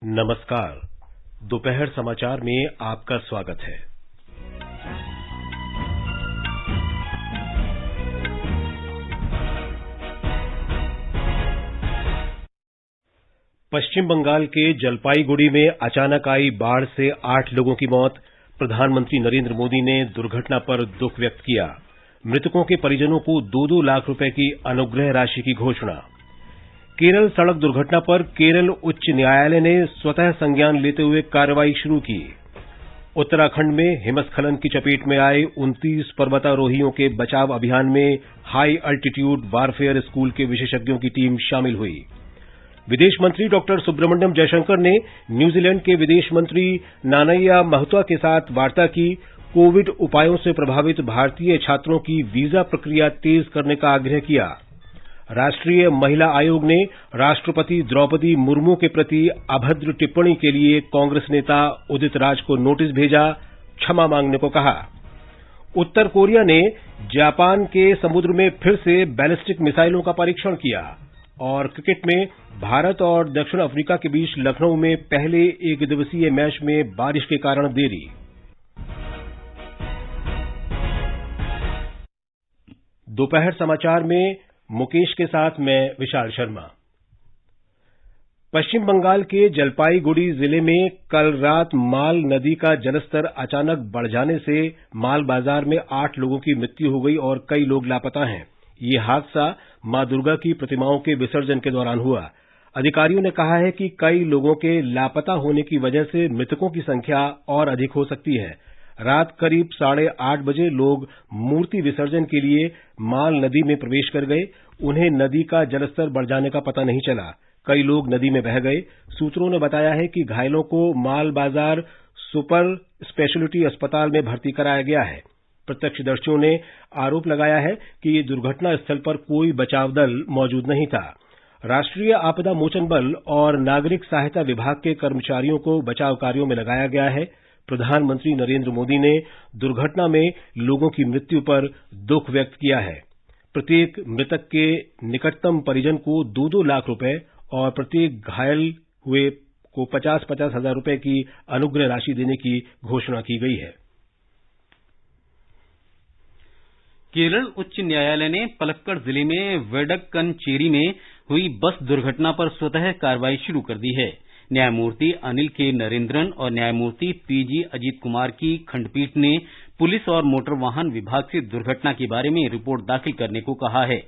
नमस्कार। दोपहर समाचार में आपका स्वागत है। पश्चिम बंगाल के जलपाईगुड़ी में अचानक आई बाढ़ से 8 लोगों की मौत। प्रधानमंत्री नरेंद्र मोदी ने दुर्घटना पर दुख व्यक्त किया। मृतकों के परिजनों को 2-2 लाख रुपए की अनुग्रह राशि की घोषणा। केरल सड़क दुर्घटना पर केरल उच्च न्यायालय ने स्वतः संज्ञान लेते हुए कार्रवाई शुरू की। उत्तराखंड में हिमस्खलन की चपेट में आए 29 पर्वतारोहियों के बचाव अभियान में हाई अल्टीट्यूड वारफेयर स्कूल के विशेषज्ञों की टीम शामिल हुई। विदेश मंत्री डॉक्टर सुब्रमण्यम जयशंकर ने न्यूजीलैंड के विदेश मंत्री नानैया महतवा के साथ वार्ता की। कोविड उपायों से प्रभावित भारतीय छात्रों की वीजा प्रक्रिया तेज करने का आग्रह किया। राष्ट्रीय महिला आयोग ने राष्ट्रपति द्रौपदी मुर्मू के प्रति अभद्र टिप्पणी के लिए कांग्रेस नेता उदित राज को नोटिस भेजा, क्षमा मांगने को कहा। उत्तर कोरिया ने जापान के समुद्र में फिर से बैलिस्टिक मिसाइलों का परीक्षण किया। और क्रिकेट में भारत और दक्षिण अफ्रीका के बीच लखनऊ में पहले एकदिवसीय मैच में बारिश के कारण देरी। दोपहर समाचार में मुकेश के साथ मैं विशाल शर्मा। पश्चिम बंगाल के जलपाईगुड़ी जिले में कल रात माल नदी का जलस्तर अचानक बढ़ जाने से माल बाजार में 8 लोगों की मृत्यु हो गई और कई लोग लापता हैं। ये हादसा मां दुर्गा की प्रतिमाओं के विसर्जन के दौरान हुआ। अधिकारियों ने कहा है कि कई लोगों के लापता होने की वजह से मृतकों की संख्या और अधिक हो सकती है। रात करीब 8:30 बजे लोग मूर्ति विसर्जन के लिए माल नदी में प्रवेश कर गए। उन्हें नदी का जलस्तर बढ़ जाने का पता नहीं चला। कई लोग नदी में बह गए। सूत्रों ने बताया है कि घायलों को माल बाजार सुपर स्पेशलिटी अस्पताल में भर्ती कराया गया है। प्रत्यक्षदर्शियों ने आरोप लगाया है कि ये दुर्घटना स्थल पर कोई बचाव दल मौजूद नहीं था। राष्ट्रीय आपदा मोचन बल और नागरिक सहायता विभाग के कर्मचारियों को बचाव कार्यों में लगाया गया है। प्रधानमंत्री नरेंद्र मोदी ने दुर्घटना में लोगों की मृत्यु पर दुख व्यक्त किया है। प्रत्येक मृतक के निकटतम परिजन को 2-2 लाख रुपए और प्रत्येक घायल हुए को 50-50 हजार रुपए की अनुग्रह राशि देने की घोषणा की गई है। केरल उच्च न्यायालय ने पलक्कड़ जिले में वेडक्कनचेरी में हुई बस दुर्घटना पर स्वतः कार्रवाई शुरू कर दी है। न्यायमूर्ति अनिल के नरेंद्रन और न्यायमूर्ति पीजी अजीत कुमार की खंडपीठ ने पुलिस और मोटर वाहन विभाग से दुर्घटना के बारे में रिपोर्ट दाखिल करने को कहा है।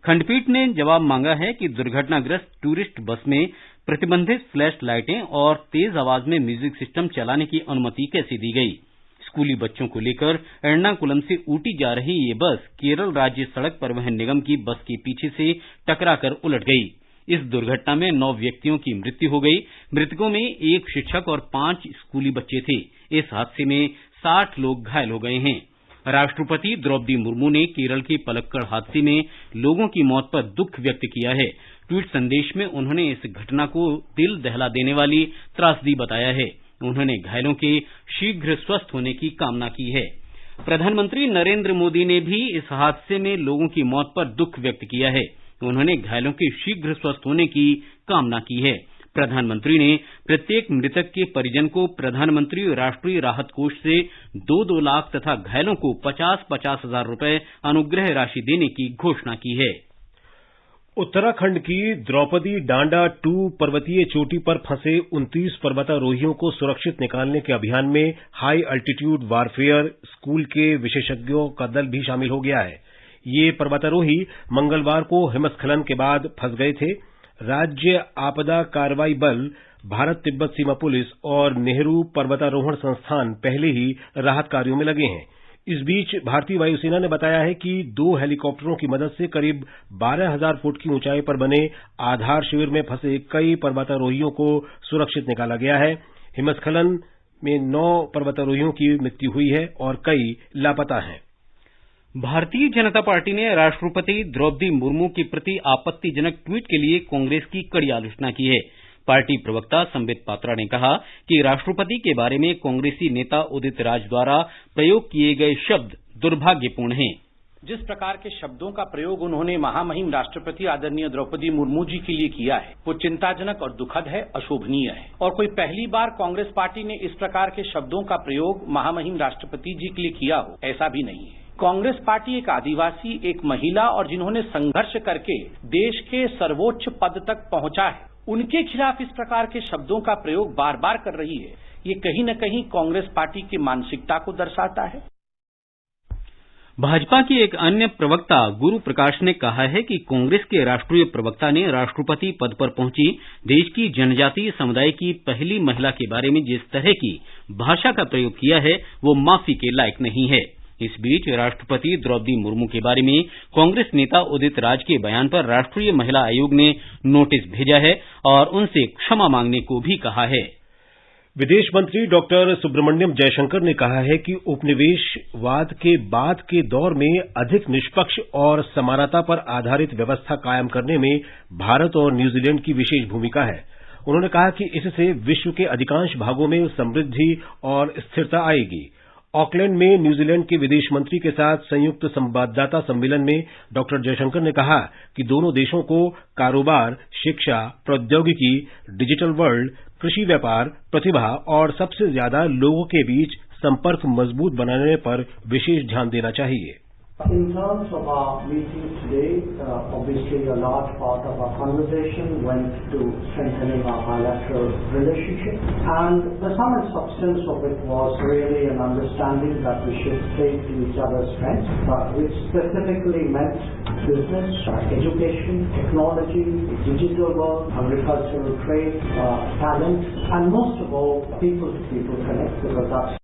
खंडपीठ ने जवाब मांगा है कि दुर्घटनाग्रस्त टूरिस्ट बस में प्रतिबंधित फ्लैश लाइटें और तेज आवाज में म्यूजिक सिस्टम चलाने की अनुमति कैसे दी गई। स्कूली बच्चों को लेकर एर्नाकुलम से ऊटी जा रही ये बस केरल राज्य सड़क परिवहन निगम की बस के पीछे से टकराकर उलट गई। इस दुर्घटना में 9 व्यक्तियों की मृत्यु हो गई। मृतकों में 1 शिक्षक और 5 स्कूली बच्चे थे। इस हादसे में 60 लोग घायल हो गए हैं। राष्ट्रपति द्रौपदी मुर्मू ने केरल के पलक्कड़ हादसे में लोगों की मौत पर दुख व्यक्त किया है। ट्वीट संदेश में उन्होंने इस घटना को दिल दहला देने वाली त्रासदी बताया है। उन्होंने घायलों के शीघ्र स्वस्थ होने की कामना की है। प्रधानमंत्री नरेंद्र मोदी ने भी इस हादसे में लोगों की मौत पर दुख व्यक्त किया है। उन्होंने घायलों के शीघ्र स्वस्थ होने की कामना की है। प्रधानमंत्री ने प्रत्येक मृतक के परिजन को प्रधानमंत्री राष्ट्रीय राहत कोष से 2-2 लाख तथा घायलों को 50-50 हजार रुपए अनुग्रह राशि देने की घोषणा की है। उत्तराखंड की द्रौपदी डांडा 2 पर्वतीय चोटी पर फंसे 29 पर्वतारोहियों को सुरक्षित निकालने के अभियान में हाई अल्टीट्यूड वारफेयर स्कूल के विशेषज्ञों का दल भी शामिल हो गया है। ये पर्वतारोही मंगलवार को हिमस्खलन के बाद फंस गए थे। राज्य आपदा कार्रवाई बल, भारत तिब्बत सीमा पुलिस और नेहरू पर्वतारोहण संस्थान पहले ही राहत कार्यों में लगे हैं। इस बीच भारतीय वायुसेना ने बताया है कि 2 हेलीकॉप्टरों की मदद से करीब 12,000 फुट की ऊंचाई पर बने आधार शिविर में फंसे कई पर्वतारोहियों को सुरक्षित निकाला गया है। हिमस्खलन में 9 पर्वतारोहियों की मृत्यु हुई है और कई लापता हैं। भारतीय जनता पार्टी ने राष्ट्रपति द्रौपदी मुर्मू के प्रति आपत्तिजनक ट्वीट के लिए कांग्रेस की कड़ी आलोचना की है। पार्टी प्रवक्ता संबित पात्रा ने कहा कि राष्ट्रपति के बारे में कांग्रेसी नेता उदित राज द्वारा प्रयोग किए गए शब्द दुर्भाग्यपूर्ण हैं। जिस प्रकार के शब्दों का प्रयोग उन्होंने महामहिम राष्ट्रपति आदरणीय द्रौपदी मुर्मू जी के लिए किया है, वो चिंताजनक और दुखद है, अशोभनीय है। और कोई पहली बार कांग्रेस पार्टी ने इस प्रकार के शब्दों का प्रयोग महामहिम राष्ट्रपति जी के लिए किया हो, ऐसा भी नहीं है। कांग्रेस पार्टी एक आदिवासी, एक महिला और जिन्होंने संघर्ष करके देश के सर्वोच्च पद तक पहुंचा है, उनके खिलाफ इस प्रकार के शब्दों का प्रयोग बार बार कर रही है। ये कहीं न कहीं कांग्रेस पार्टी की मानसिकता को दर्शाता है। भाजपा के एक अन्य प्रवक्ता गुरु प्रकाश ने कहा है कि कांग्रेस के राष्ट्रीय प्रवक्ता ने राष्ट्रपति पद पर पहुंची देश की जनजातीय समुदाय की पहली महिला के बारे में जिस तरह की भाषा का प्रयोग किया है, वो माफी के लायक नहीं है। इस बीच राष्ट्रपति द्रौपदी मुर्मू के बारे में कांग्रेस नेता उदित राज के बयान पर राष्ट्रीय महिला आयोग ने नोटिस भेजा है और उनसे क्षमा मांगने को भी कहा है। विदेश मंत्री डॉक्टर सुब्रमण्यम जयशंकर ने कहा है कि उपनिवेशवाद के बाद के दौर में अधिक निष्पक्ष और समानता पर आधारित व्यवस्था कायम करने में भारत और न्यूजीलैंड की विशेष भूमिका है। उन्होंने कहा कि इससे विश्व के अधिकांश भागों में समृद्धि और स्थिरता आएगी। ऑकलैंड में न्यूजीलैंड के विदेश मंत्री के साथ संयुक्त संवाददाता सम्मेलन में डॉक्टर जयशंकर ने कहा कि दोनों देशों को कारोबार, शिक्षा, प्रौद्योगिकी, डिजिटल वर्ल्ड, कृषि व्यापार, प्रतिभा और सबसे ज्यादा लोगों के बीच संपर्क मजबूत बनाने पर विशेष ध्यान देना चाहिए। In terms of our meeting today, obviously a large part of our conversation went to strengthening our bilateral relationship, and the sum and substance of it was really an understanding that we should play to each other's strengths, which specifically meant business, education, technology, digital world, agricultural trade, talent, and most of all, people-to-people connect, because that's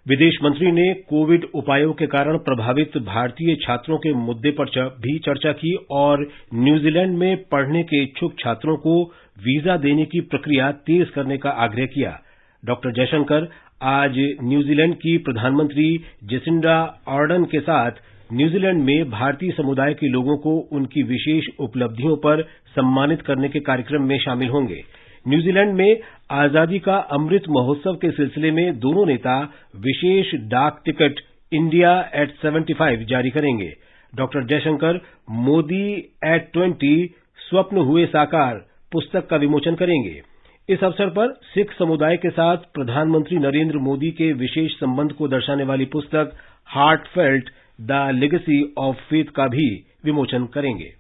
विदेश मंत्री ने Covid उपायों के कारण प्रभावित भारतीय छात्रों के मुद्दे पर भी चर्चा की और न्यूजीलैंड में पढ़ने के इच्छुक छात्रों को वीजा देने की प्रक्रिया तेज करने का आग्रह किया। डॉक्टर जयशंकर आज न्यूजीलैंड की प्रधानमंत्री जेसिंडा आर्डर्न के साथ न्यूजीलैंड में भारतीय समुदाय के लोगों को उनकी विशेष उपलब्धियों पर सम्मानित करने के कार्यक्रम में शामिल होंगे। न्यूजीलैंड में आजादी का अमृत महोत्सव के सिलसिले में दोनों नेता विशेष डाक टिकट इंडिया एट 75 जारी करेंगे। डॉक्टर जयशंकर मोदी एट 20 स्वप्न हुए साकार पुस्तक का विमोचन करेंगे। इस अवसर पर सिख समुदाय के साथ प्रधानमंत्री नरेंद्र मोदी के विशेष संबंध को दर्शाने वाली पुस्तक heartfelt the legacy of faith का भी विमोचन करेंगे।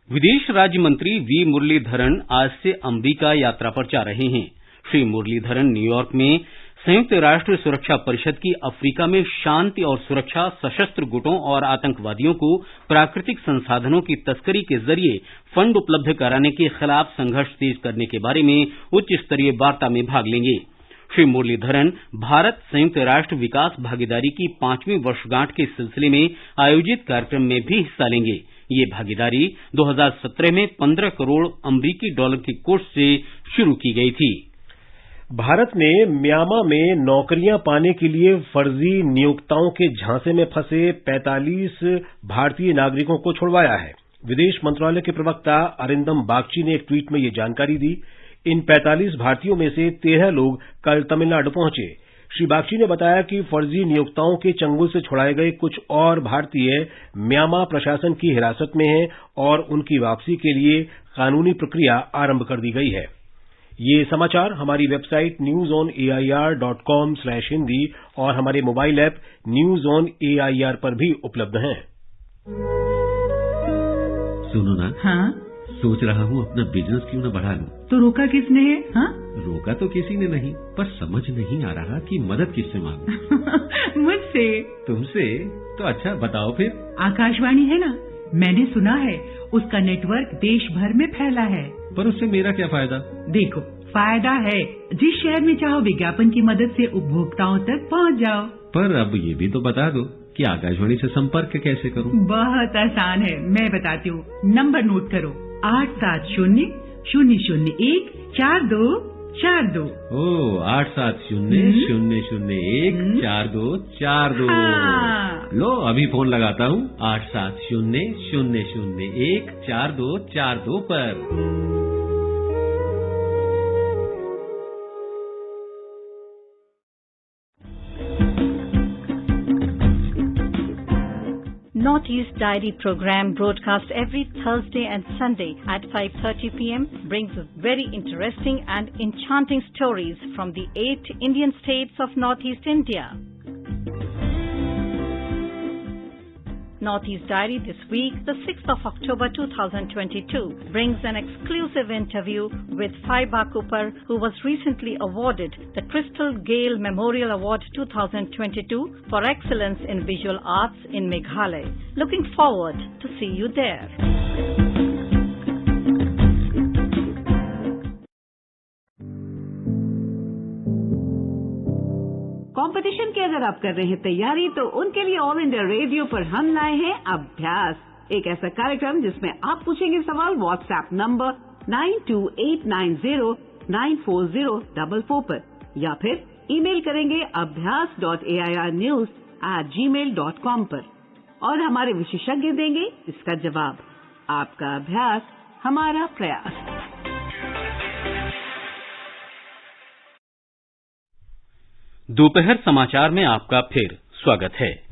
विदेश राज्य मंत्री वी मुरलीधरन आज से अमेरिका यात्रा पर जा रहे हैं। श्री मुरलीधरन न्यूयॉर्क में संयुक्त राष्ट्र सुरक्षा परिषद की अफ्रीका में शांति और सुरक्षा, सशस्त्र गुटों और आतंकवादियों को प्राकृतिक संसाधनों की तस्करी के जरिए फंड उपलब्ध कराने के खिलाफ संघर्ष तेज करने के बारे में उच्च स्तरीय वार्ता में भाग लेंगे। श्री मुरलीधरन भारत संयुक्त राष्ट्र विकास भागीदारी की 5वीं वर्षगांठ के सिलसिले में आयोजित कार्यक्रम में भी हिस्सा लेंगे। ये भागीदारी 2017 में 15 करोड़ अमेरिकी डॉलर के कोर्स से शुरू की गई थी। भारत ने म्यांमार में नौकरियां पाने के लिए फर्जी नियोक्ताओं के झांसे में फंसे 45 भारतीय नागरिकों को छुड़वाया है। विदेश मंत्रालय के प्रवक्ता अरिंदम बागची ने एक ट्वीट में ये जानकारी दी। इन 45 भारतीयों में से 13 लोग कल तमिलनाडु पहुंचे। श्री बागची ने बताया कि फर्जी नियोक्ताओं के चंगुल से छुड़ाए गए कुछ और भारतीय म्यांमार प्रशासन की हिरासत में हैं और उनकी वापसी के लिए कानूनी प्रक्रिया आरंभ कर दी गई है। ये समाचार हमारी वेबसाइट newsonair.com/hindi और हमारे mobile app news on AIR पर भी उपलब्ध हैं। सुनो ना, हाँ? सोच रहा हूँ अपना बिजनेस क्यों न बढ़ा लूं। तो रोका किसने है? हाँ? रोका तो किसी ने नहीं, पर समझ नहीं आ रहा कि मदद किससे मांगूं। मुझसे। तुमसे? तो अच्छा बताओ फिर। आकाशवाणी है ना, मैंने सुना है उसका नेटवर्क देश भर में फैला है। पर उससे मेरा क्या फायदा? देखो, फायदा है, जिस शहर में चाहो विज्ञापन की मदद से उपभोक्ताओं तक पहुंच जाओ। पर अब ये भी तो बता दो कि आकाशवाणी से संपर्क कैसे करूं? बहुत आसान है, मैं बताती हूँ। नंबर नोट करो, 870-001-4242। ओ 870-001-4242। हाँ। लो अभी फोन लगाता हूँ 870-001-4242 पर। Northeast Diary program, broadcast every Thursday and Sunday at 5:30 p.m., brings very interesting and enchanting stories from the 8 Indian states of Northeast India. Northeast Diary this week, the 6th of October 2022, brings an exclusive interview with Faiba Cooper, who was recently awarded the Crystal Gale Memorial Award 2022 for excellence in visual arts in Meghalaya. Looking forward to see you there. Competition की अगर आप कर रहे हैं तैयारी, तो उनके लिए ऑल इंडिया रेडियो पर हम लाए हैं अभ्यास, एक ऐसा कार्यक्रम जिसमें आप पूछेंगे सवाल व्हाट्सएप नंबर 9289094044 पर, या फिर ईमेल करेंगे abhyas.airnews@gmail.com पर, और हमारे विशेषज्ञ देंगे इसका जवाब। आपका अभ्यास, हमारा प्रयास। दोपहर समाचार में आपका फिर स्वागत है।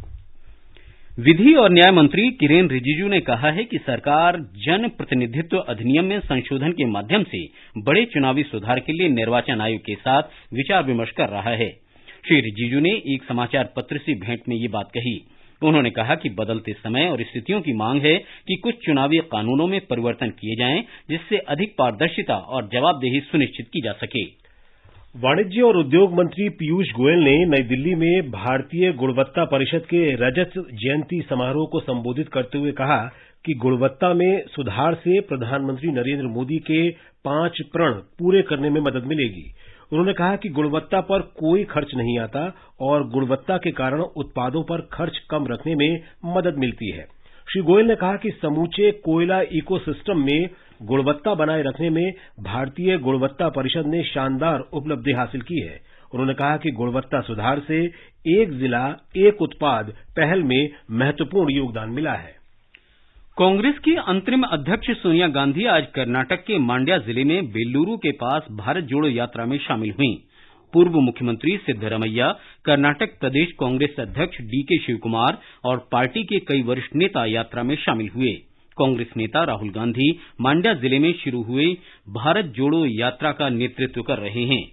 विधि और न्याय मंत्री किरेन रिजिजू ने कहा है कि सरकार जन प्रतिनिधित्व अधिनियम में संशोधन के माध्यम से बड़े चुनावी सुधार के लिए निर्वाचन आयोग के साथ विचार विमर्श कर रहा है। श्री रिजिजू ने एक समाचार पत्र से भेंट में ये बात कही। उन्होंने कहा कि बदलते समय और स्थितियों की मांग है कि कुछ चुनावी कानूनों में परिवर्तन किए जाएं, जिससे अधिक पारदर्शिता और जवाबदेही सुनिश्चित की जा सके। वाणिज्य और उद्योग मंत्री पीयूष गोयल ने नई दिल्ली में भारतीय गुणवत्ता परिषद के रजत जयंती समारोह को संबोधित करते हुए कहा कि गुणवत्ता में सुधार से प्रधानमंत्री नरेंद्र मोदी के 5 प्रण पूरे करने में मदद मिलेगी। उन्होंने कहा कि गुणवत्ता पर कोई खर्च नहीं आता और गुणवत्ता के कारण उत्पादों पर खर्च कम रखने में मदद मिलती है। श्री गोयल ने कहा कि समूचे कोयला इकोसिस्टम में गुणवत्ता बनाए रखने में भारतीय गुणवत्ता परिषद ने शानदार उपलब्धि हासिल की है। उन्होंने कहा कि गुणवत्ता सुधार से एक जिला एक उत्पाद पहल में महत्वपूर्ण योगदान मिला है। कांग्रेस की अंतरिम अध्यक्ष सोनिया गांधी आज कर्नाटक के मांड्या जिले में बेल्लूरू के पास भारत जोड़ो यात्रा में शामिल हुईं। पूर्व मुख्यमंत्री सिद्धरमैया, कर्नाटक प्रदेश कांग्रेस अध्यक्ष डीके शिवकुमार और पार्टी के कई वरिष्ठ नेता यात्रा में शामिल हुए। कांग्रेस नेता राहुल गांधी मांड्या जिले में शुरू हुई भारत जोड़ो यात्रा का नेतृत्व कर रहे हैं।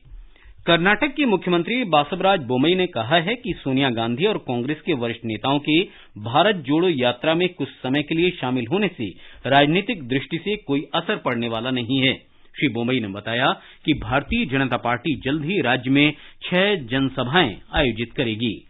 कर्नाटक के मुख्यमंत्री बासवराज बोम्मई ने कहा है कि सोनिया गांधी और कांग्रेस के वरिष्ठ नेताओं के भारत जोड़ो यात्रा में कुछ समय के लिए शामिल होने से राजनीतिक दृष्टि से कोई असर पड़ने वाला नहीं है। श्री बोम्मई ने बताया कि भारतीय जनता पार्टी जल्द ही राज्य में 6 जनसभाएं आयोजित करेगी।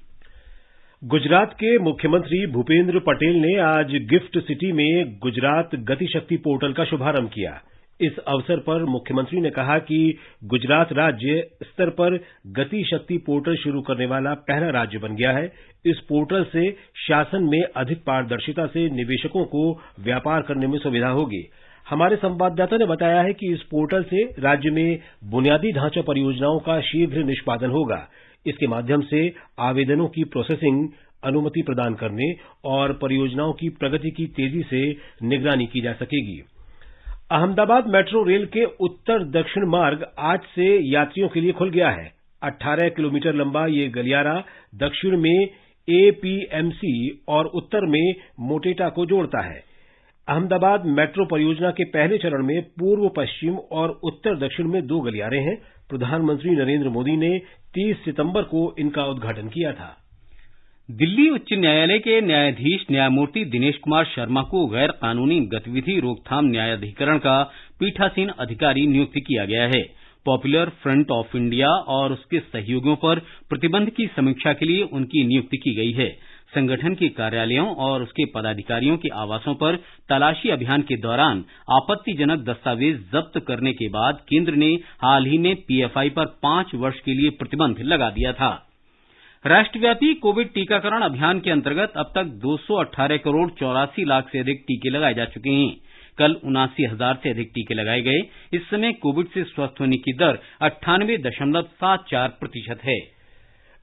गुजरात के मुख्यमंत्री भूपेंद्र पटेल ने आज गिफ्ट सिटी में गुजरात गतिशक्ति पोर्टल का शुभारंभ किया। इस अवसर पर मुख्यमंत्री ने कहा कि गुजरात राज्य स्तर पर गतिशक्ति पोर्टल शुरू करने वाला पहला राज्य बन गया है। इस पोर्टल से शासन में अधिक पारदर्शिता से निवेशकों को व्यापार करने में सुविधा होगी। हमारे संवाददाता ने बताया है कि इस पोर्टल से राज्य में बुनियादी ढांचा परियोजनाओं का शीघ्र निष्पादन होगा। इसके माध्यम से आवेदनों की प्रोसेसिंग, अनुमति प्रदान करने और परियोजनाओं की प्रगति की तेजी से निगरानी की जा सकेगी। अहमदाबाद मेट्रो रेल के उत्तर दक्षिण मार्ग आज से यात्रियों के लिए खुल गया है। 18 किलोमीटर लंबा ये गलियारा दक्षिण में एपीएमसी और उत्तर में मोटेटा को जोड़ता है। अहमदाबाद मेट्रो परियोजना के पहले चरण में पूर्व पश्चिम और उत्तर दक्षिण में 2 गलियारे हैं। प्रधानमंत्री नरेंद्र मोदी ने 30 सितंबर को इनका उद्घाटन किया था। दिल्ली उच्च न्यायालय के न्यायाधीश न्यायमूर्ति दिनेश कुमार शर्मा को गैर कानूनी गतिविधि रोकथाम न्यायाधिकरण का पीठासीन अधिकारी नियुक्त किया गया है। पॉपुलर फ्रंट ऑफ इंडिया और उसके सहयोगियों पर प्रतिबंध की समीक्षा के लिए उनकी नियुक्ति की गई है। संगठन के कार्यालयों और उसके पदाधिकारियों के आवासों पर तलाशी अभियान के दौरान आपत्तिजनक दस्तावेज जब्त करने के बाद केंद्र ने हाल ही में पीएफआई पर 5 वर्ष के लिए प्रतिबंध लगा दिया था। राष्ट्रव्यापी कोविड टीकाकरण अभियान के अंतर्गत अब तक 218 करोड़ 84 लाख से अधिक टीके लगाए जा चुके हैं। कल 79,000 से अधिक टीके लगाए गए। इस समय कोविड से स्वस्थ होने की दर 98.74% है।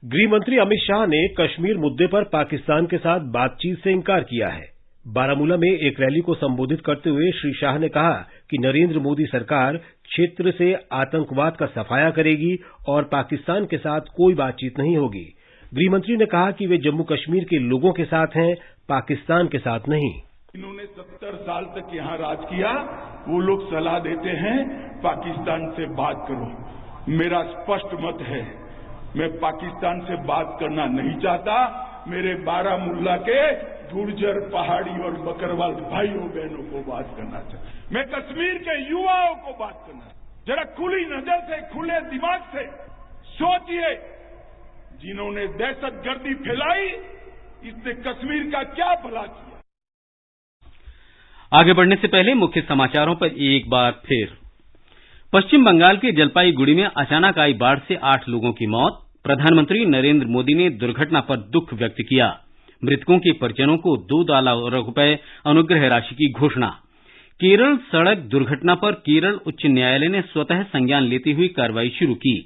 गृह मंत्री अमित शाह ने कश्मीर मुद्दे पर पाकिस्तान के साथ बातचीत से इंकार किया है। बारामूला में एक रैली को संबोधित करते हुए श्री शाह ने कहा कि नरेंद्र मोदी सरकार क्षेत्र से आतंकवाद का सफाया करेगी और पाकिस्तान के साथ कोई बातचीत नहीं होगी। गृहमंत्री ने कहा कि वे जम्मू कश्मीर के लोगों के साथ हैं, पाकिस्तान के साथ नहीं। इन्होंने 70 साल तक यहाँ राज किया, वो लोग सलाह देते हैं पाकिस्तान से बात करो। मेरा स्पष्ट मत है, मैं पाकिस्तान से बात करना नहीं चाहता। मेरे बारामूला के गुर्जर, पहाड़ी और बकरवाल भाइयों बहनों को बात करना चाहता। मैं कश्मीर के युवाओं को बात करना। जरा खुली नजर से, खुले दिमाग से सोचिए, जिन्होंने दहशतगर्दी फैलाई, इसने कश्मीर का क्या भला किया। आगे बढ़ने से पहले मुख्य समाचारों पर एक बार फिर। पश्चिम बंगाल के जलपाईगुड़ी में अचानक आई बाढ़ से 8 लोगों की मौत। प्रधानमंत्री नरेंद्र मोदी ने दुर्घटना पर दुख व्यक्त किया। मृतकों के परिजनों को 2 लाख रुपए अनुग्रह राशि की घोषणा। केरल सड़क दुर्घटना पर केरल उच्च न्यायालय ने स्वतः संज्ञान लेते हुए कार्रवाई शुरू की।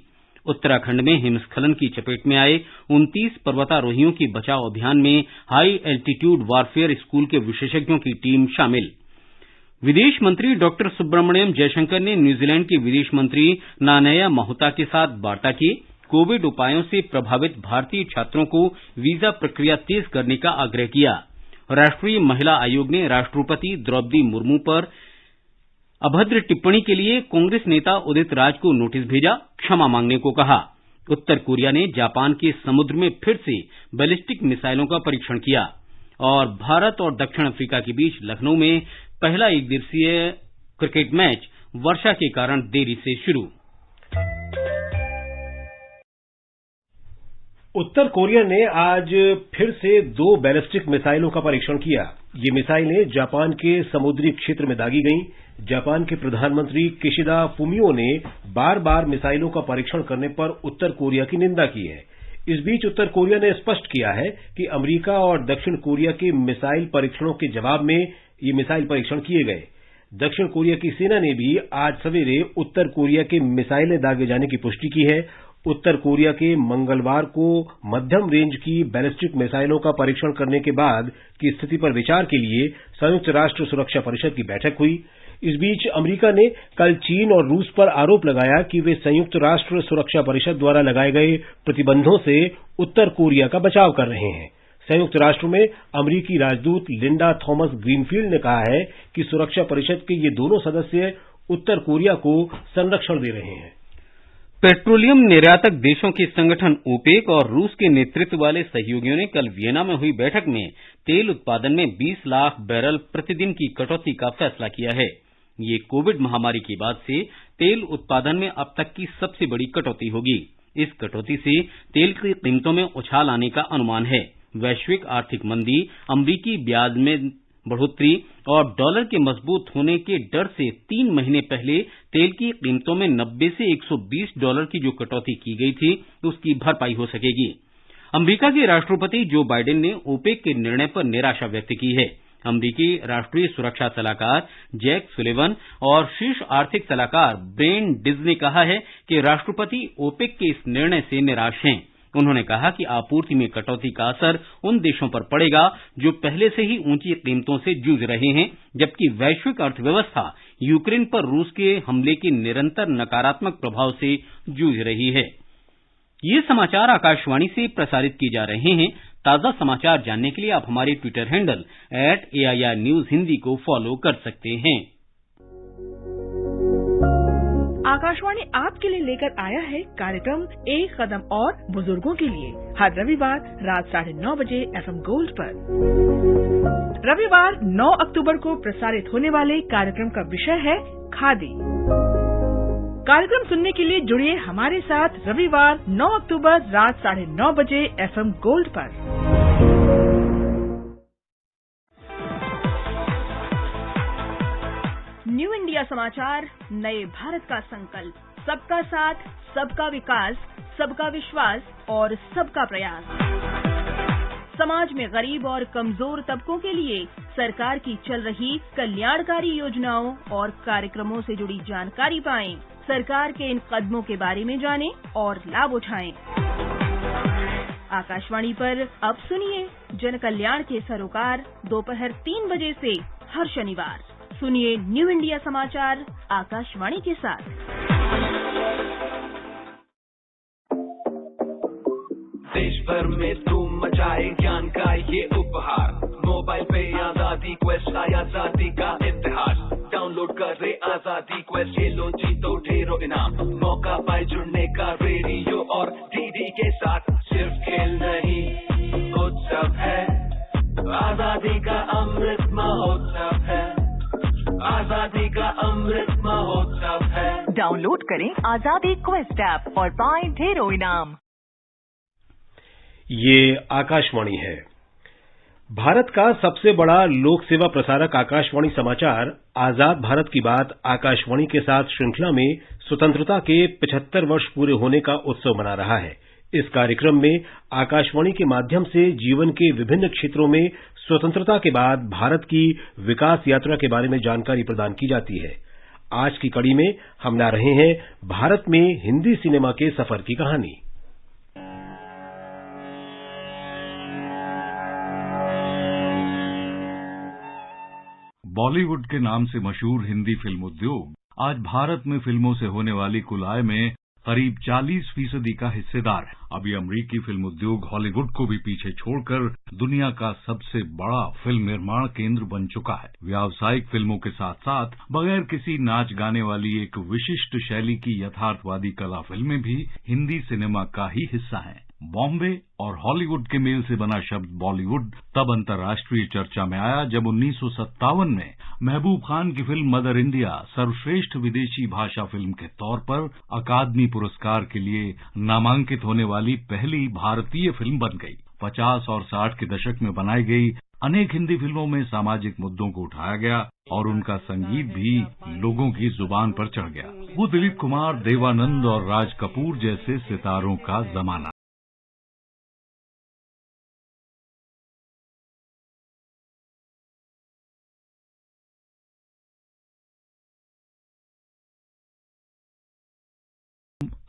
उत्तराखंड में हिमस्खलन की चपेट में आए 29 पर्वतारोहियों की बचाव अभियान में हाई एल्टीट्यूड वारफेयर स्कूल के विशेषज्ञों की टीम शामिल। विदेश मंत्री डॉक्टर सुब्रमण्यम जयशंकर ने न्यूजीलैंड के विदेश मंत्री नानया माहुता के साथ वार्ता की। कोविड उपायों से प्रभावित भारतीय छात्रों को वीजा प्रक्रिया तेज करने का आग्रह किया। राष्ट्रीय महिला आयोग ने राष्ट्रपति द्रौपदी मुर्मू पर अभद्र टिप्पणी के लिए कांग्रेस नेता उदित राज को नोटिस भेजा, क्षमा मांगने को कहा। उत्तर कोरिया ने जापान के समुद्र में फिर से बैलिस्टिक मिसाइलों का परीक्षण किया। और भारत और दक्षिण अफ्रीका के बीच लखनऊ में पहला एकदिवसीय क्रिकेट मैच वर्षा के कारण देरी से शुरू। उत्तर कोरिया ने आज फिर से 2 बैलिस्टिक मिसाइलों का परीक्षण किया। ये मिसाइलें जापान के समुद्री क्षेत्र में दागी गईं। जापान के प्रधानमंत्री किशिदा फुमियो ने बार बार मिसाइलों का परीक्षण करने पर उत्तर कोरिया की निंदा की है। इस बीच उत्तर कोरिया ने स्पष्ट किया है कि अमेरिका और दक्षिण कोरिया के मिसाइल परीक्षणों के जवाब में ये मिसाइल परीक्षण किए गए। दक्षिण कोरिया की सेना ने भी आज सवेरे उत्तर कोरिया के मिसाइलें दागे जाने की पुष्टि की है। उत्तर कोरिया के मंगलवार को मध्यम रेंज की बैलिस्टिक मिसाइलों का परीक्षण करने के बाद की स्थिति पर विचार के लिए संयुक्त राष्ट्र सुरक्षा परिषद की बैठक हुई। इस बीच अमेरिका ने कल चीन और रूस पर आरोप लगाया कि वे संयुक्त राष्ट्र सुरक्षा परिषद द्वारा लगाए गए प्रतिबंधों से उत्तर कोरिया का बचाव कर रहे हैं। संयुक्त राष्ट्र में अमेरिकी राजदूत लिंडा थॉमस ग्रीनफील्ड ने कहा है कि सुरक्षा परिषद के ये दोनों सदस्य उत्तर कोरिया को संरक्षण दे रहे हैं। पेट्रोलियम निर्यातक देशों के संगठन ओपेक और रूस के नेतृत्व वाले सहयोगियों ने कल वियना में हुई बैठक में तेल उत्पादन में 20 लाख बैरल प्रतिदिन की कटौती का फैसला किया है। ये कोविड महामारी के बाद से तेल उत्पादन में अब तक की सबसे बड़ी कटौती होगी। इस कटौती से तेल की कीमतों में उछाल आने का अनुमान है। वैश्विक आर्थिक मंदी, अमरीकी ब्याज में बढ़ोतरी और डॉलर के मजबूत होने के डर से 3 महीने पहले तेल की कीमतों में 90 से 120 डॉलर की जो कटौती की गई थी, उसकी भरपाई हो सकेगी। अमेरिका के राष्ट्रपति जो बाइडेन ने ओपेक के निर्णय पर निराशा व्यक्त की है। अमेरिकी राष्ट्रीय सुरक्षा सलाहकार जैक सुलिवन और शीर्ष आर्थिक सलाहकार ब्रेन डिज ने कहा है कि राष्ट्रपति ओपेक के इस निर्णय से निराश हैं। उन्होंने कहा कि आपूर्ति में कटौती का असर उन देशों पर पड़ेगा जो पहले से ही ऊंची कीमतों से जूझ रहे हैं, जबकि वैश्विक अर्थव्यवस्था यूक्रेन पर रूस के हमले के निरंतर नकारात्मक प्रभाव से जूझ रही है। ये समाचार आकाशवाणी से प्रसारित किए जा रहे हैं। ताजा समाचार जानने के लिए आप हमारे Twitter handle @AIR News Hindi को फॉलो कर सकते हैं। आकाशवाणी आपके लिए लेकर आया है कार्यक्रम एक कदम और बुजुर्गों के लिए, हर रविवार रात 9:30 बजे FM गोल्ड पर। रविवार 9 अक्टूबर को प्रसारित होने वाले कार्यक्रम का विषय है खादी। कार्यक्रम सुनने के लिए जुड़िए हमारे साथ रविवार 9 अक्टूबर रात 9:30 बजे FM गोल्ड पर। न्यू इंडिया समाचार, नए भारत का संकल्प, सबका साथ, सबका विकास, सबका विश्वास और सबका प्रयास। समाज में गरीब और कमजोर तबकों के लिए सरकार की चल रही कल्याणकारी योजनाओं और कार्यक्रमों से जुड़ी जानकारी पाएं। सरकार के इन कदमों के बारे में जानें और लाभ उठाएं। आकाशवाणी पर अब सुनिए जन कल्याण के सरोकार दोपहर 3 बजे से हर शनिवार। सुनिए न्यू इंडिया समाचार आकाशवाणी के साथ। देश भर में धूम मचाए ज्ञान का ये उपहार, मोबाइल पे आजादी क्वेस्ट आया, आजादी का इतिहास। डाउनलोड कर रे आजादी क्वेस्ट, खेलो जीतो ढेरों इनाम। मौका पाए जुड़ने का रेडियो और डीडी के साथ। सिर्फ खेल नहीं उत्सव है, आजादी का अमृत महोत्सव है, आजादी का अमृत महोत्सव है। डाउनलोड करें आजादी क्वेस्ट ऐप और पाएं ढेरों इनाम। ये आकाशवाणी है। भारत का सबसे बड़ा लोक सेवा प्रसारक आकाशवाणी समाचार आजाद भारत की बात आकाशवाणी के साथ श्रृंखला में स्वतंत्रता के 75 वर्ष पूरे होने का उत्सव मना रहा है। इस कार्यक्रम में आकाशवाणी के माध्यम से जीवन के विभिन्न क्षेत्रों में स्वतंत्रता के बाद भारत की विकास यात्रा के बारे में जानकारी प्रदान की जाती है। आज की कड़ी में हम ला रहे हैं भारत में हिंदी सिनेमा के सफर की कहानी। बॉलीवुड के नाम से मशहूर हिंदी फिल्म उद्योग आज भारत में फिल्मों से होने वाली कुल आय में करीब 40% का हिस्सेदार है। अभी अमेरिकी फिल्म उद्योग हॉलीवुड को भी पीछे छोड़कर दुनिया का सबसे बड़ा फिल्म निर्माण केंद्र बन चुका है। व्यावसायिक फिल्मों के साथ साथ बगैर किसी नाच गाने वाली एक विशिष्ट शैली की यथार्थवादी कला फिल्में भी हिंदी सिनेमा का ही हिस्सा हैं। बॉम्बे और हॉलीवुड के मेल से बना शब्द बॉलीवुड तब अंतर्राष्ट्रीय चर्चा में आया जब 1957 में महबूब खान की फिल्म मदर इंडिया सर्वश्रेष्ठ विदेशी भाषा फिल्म के तौर पर अकादमी पुरस्कार के लिए नामांकित होने वाली पहली भारतीय फिल्म बन गई। 50 और 60 के दशक में बनाई गई अनेक हिंदी फिल्मों में सामाजिक मुद्दों को उठाया गया और उनका संगीत भी लोगों की जुबान पर चढ़ गया। वो दिलीप कुमार, देवानंद और राज कपूर जैसे सितारों का जमाना।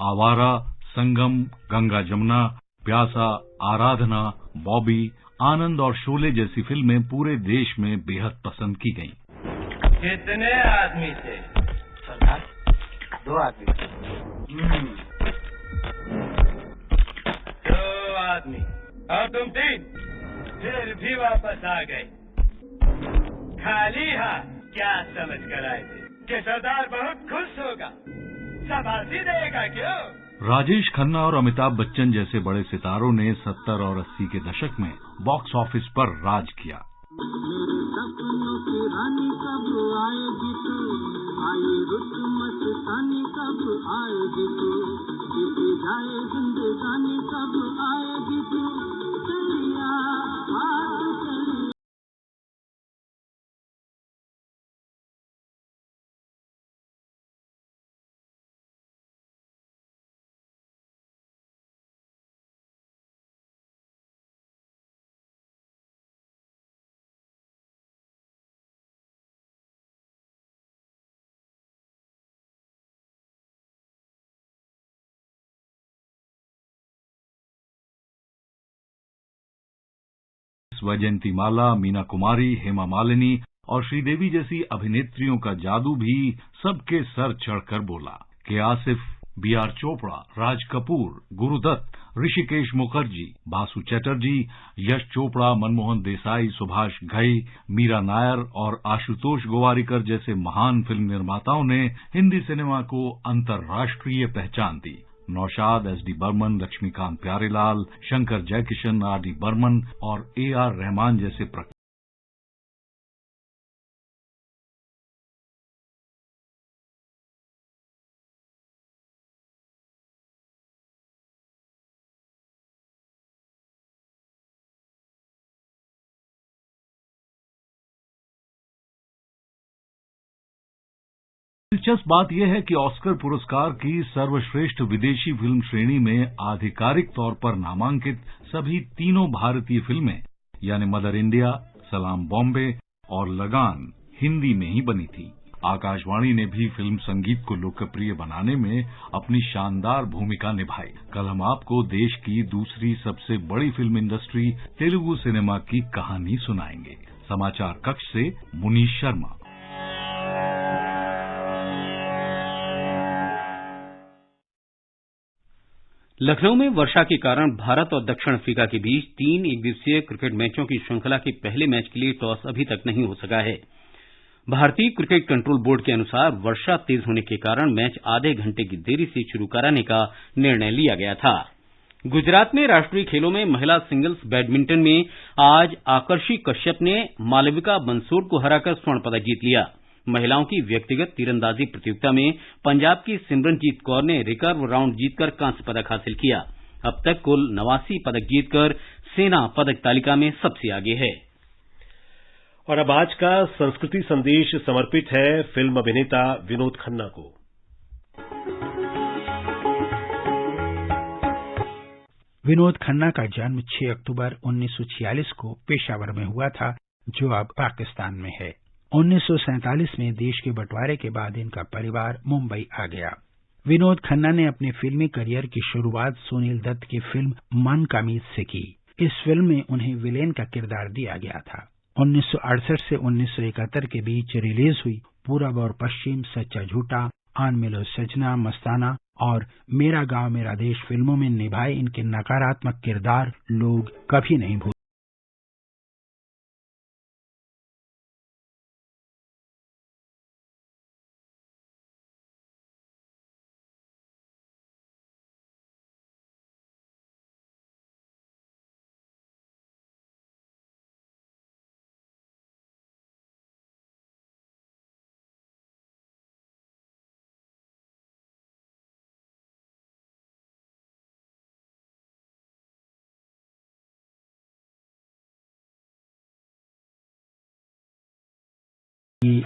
आवारा, संगम, गंगा जमुना, प्यासा, आराधना, बॉबी, आनंद और शोले जैसी फिल्में पूरे देश में बेहद पसंद की गईं। कितने आदमी थे? सरदार 2 आदमी। 2 आदमी और तुम 3, फिर भी वापस आ गए। खाली हाथ क्या समझ कर आए थे कि सरदार बहुत खुश होगा, शाबाशी देगा क्यों? राजेश खन्ना और अमिताभ बच्चन जैसे बड़े सितारों ने 70 और 80 के दशक में बॉक्स ऑफिस पर राज किया। मेरे सपनों की रानी कब आएगी तू, आई रुत मस्तानी कब आएगी तू, बीती जाए जिंदगानी कब आएगी तू, चलिया बात चलिया। वैजयंती माला, मीना कुमारी, हेमा मालिनी और श्रीदेवी जैसी अभिनेत्रियों का जादू भी सबके सर चढ़कर बोला। के आसिफ, बी.आर. चोपड़ा, राज कपूर, गुरुदत्त, ऋषिकेश मुखर्जी, बासु चटर्जी, यश चोपड़ा, मनमोहन देसाई, सुभाष घई, मीरा नायर और आशुतोष गोवारिकर जैसे महान फिल्म निर्माताओं ने हिंदी सिनेमा को अंतर्राष्ट्रीय पहचान दी। नौशाद, एस.डी. बर्मन, लक्ष्मीकांत प्यारेलाल, शंकर जयकिशन, आर.डी. बर्मन और ए.आर. रहमान जैसे दिलचस्प बात यह है कि ऑस्कर पुरस्कार की सर्वश्रेष्ठ विदेशी फिल्म श्रेणी में आधिकारिक तौर पर नामांकित सभी तीनों भारतीय फिल्में यानी मदर इंडिया, सलाम बॉम्बे और लगान हिंदी में ही बनी थी। आकाशवाणी ने भी फिल्म संगीत को लोकप्रिय बनाने में अपनी शानदार भूमिका निभाई। कल हम आपको देश की दूसरी सबसे बड़ी फिल्म इंडस्ट्री तेलुगु सिनेमा की कहानी सुनाएंगे। समाचार कक्ष से मुनीश शर्मा। लखनऊ में वर्षा के कारण भारत और दक्षिण अफ्रीका के बीच 3 एकदिवसीय क्रिकेट मैचों की श्रृंखला के पहले मैच के लिए टॉस अभी तक नहीं हो सका है। भारतीय क्रिकेट कंट्रोल बोर्ड के अनुसार वर्षा तेज होने के कारण मैच आधे घंटे की देरी से शुरू कराने का निर्णय लिया गया था। गुजरात में राष्ट्रीय खेलों में महिला सिंगल्स बैडमिंटन में आज आकर्षी कश्यप ने मालविका बंसोड को हराकर स्वर्ण पदक जीत लिया। महिलाओं की व्यक्तिगत तीरंदाजी प्रतियोगिता में पंजाब की सिमरनजीत कौर ने रिकर्व राउंड जीतकर कांस्य पदक हासिल किया। अब तक कुल 89 पदक जीतकर सेना पदक तालिका में सबसे आगे है। और अब आज का संस्कृति संदेश समर्पित है फिल्म अभिनेता विनोद खन्ना को। विनोद खन्ना का जन्म 6 अक्टूबर 1946 को पेशावर में हुआ था, जो अब पाकिस्तान में है। 1947 में देश के बंटवारे के बाद इनका परिवार मुंबई आ गया। विनोद खन्ना ने अपने फिल्मी करियर की शुरुआत सुनील दत्त की फिल्म मन का मीत से की। इस फिल्म में उन्हें विलेन का किरदार दिया गया था। 1968 से 1971 के बीच रिलीज हुई पूरब और पश्चिम, सच्चा झूठा, आन मिलो सजना, मस्ताना और मेरा गांव मेरा देश फिल्मों में निभाए इनके नकारात्मक किरदार लोग कभी नहीं भूल।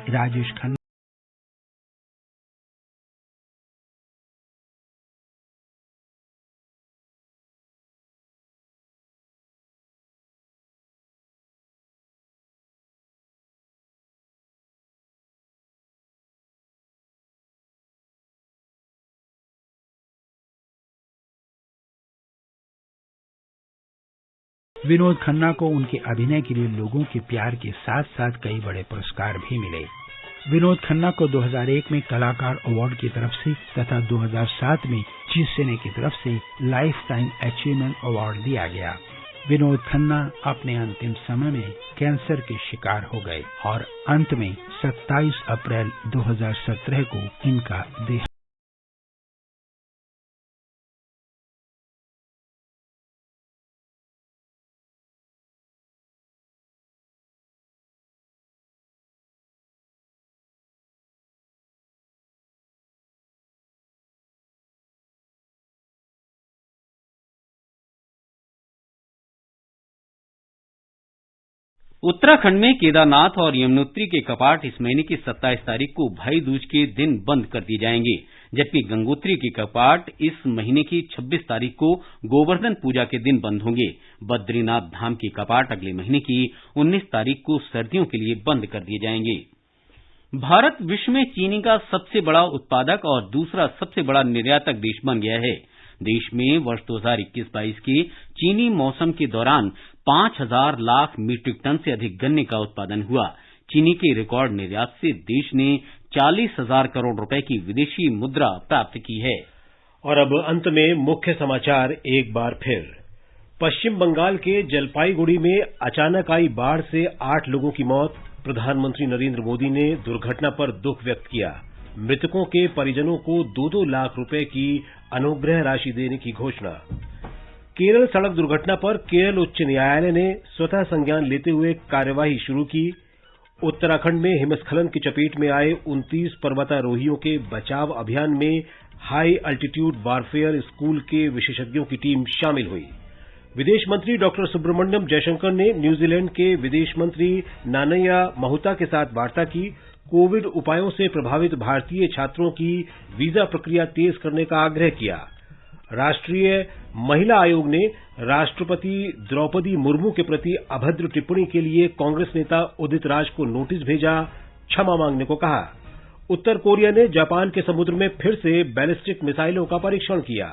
राजेश खन्ना विनोद खन्ना को उनके अभिनय के लिए लोगों के प्यार के साथ साथ कई बड़े पुरस्कार भी मिले। विनोद खन्ना को 2001 में कलाकार अवार्ड की तरफ से तथा 2007 में जी सिने की तरफ से लाइफ टाइम अचीवमेंट अवार्ड दिया गया। विनोद खन्ना अपने अंतिम समय में कैंसर के शिकार हो गए और अंत में 27 अप्रैल 2017 को इनका देहांत। उत्तराखंड में केदारनाथ और यमुनोत्री के कपाट इस महीने की 27 तारीख को भाई दूज के दिन बंद कर दिए जाएंगे, जबकि गंगोत्री के कपाट इस महीने की 26 तारीख को गोवर्धन पूजा के दिन बंद होंगे। बद्रीनाथ धाम के कपाट अगले महीने की 19 तारीख को सर्दियों के लिए बंद कर दिए जाएंगे। भारत विश्व में चीनी का सबसे बड़ा उत्पादक और दूसरा सबसे बड़ा निर्यातक देश बन गया है। देश में वर्ष 2021-22 के चीनी मौसम के दौरान 5,000 लाख मीट्रिक टन से अधिक गन्ने का उत्पादन हुआ। चीनी के रिकॉर्ड निर्यात से देश ने 40,000 करोड़ रुपए की विदेशी मुद्रा प्राप्त की है। और अब अंत में मुख्य समाचार एक बार फिर। पश्चिम बंगाल के जलपाईगुड़ी में अचानक आई बाढ़ से 8 लोगों की मौत। प्रधानमंत्री नरेंद्र मोदी ने दुर्घटना पर दुख व्यक्त किया। मृतकों के परिजनों को 2-2 लाख रुपए की अनुग्रह राशि देने की घोषणा। केरल सड़क दुर्घटना पर केरल उच्च न्यायालय ने स्वतः संज्ञान लेते हुए कार्यवाही शुरू की। उत्तराखंड में हिमस्खलन की चपेट में आए 29 पर्वतारोहियों के बचाव अभियान में हाई अल्टीट्यूड वारफेयर स्कूल के विशेषज्ञों की टीम शामिल हुई। विदेश मंत्री डॉक्टर सुब्रमण्यम जयशंकर ने न्यूजीलैंड के विदेश मंत्री नानैया महुता के साथ वार्ता की। कोविड उपायों से प्रभावित भारतीय छात्रों की वीजा प्रक्रिया तेज करने का आग्रह किया। राष्ट्रीय महिला आयोग ने राष्ट्रपति द्रौपदी मुर्मू के प्रति अभद्र टिप्पणी के लिए कांग्रेस नेता उदित राज को नोटिस भेजा, क्षमा मांगने को कहा। उत्तर कोरिया ने जापान के समुद्र में फिर से बैलिस्टिक मिसाइलों का परीक्षण किया।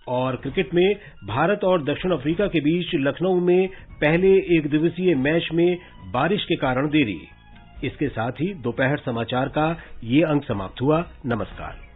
और क्रिकेट में भारत और दक्षिण अफ्रीका के बीच लखनऊ में पहले एक दिवसीय मैच में बारिश के कारण देरी। इसके साथ ही दोपहर समाचार का ये अंक समाप्त हुआ। नमस्कार।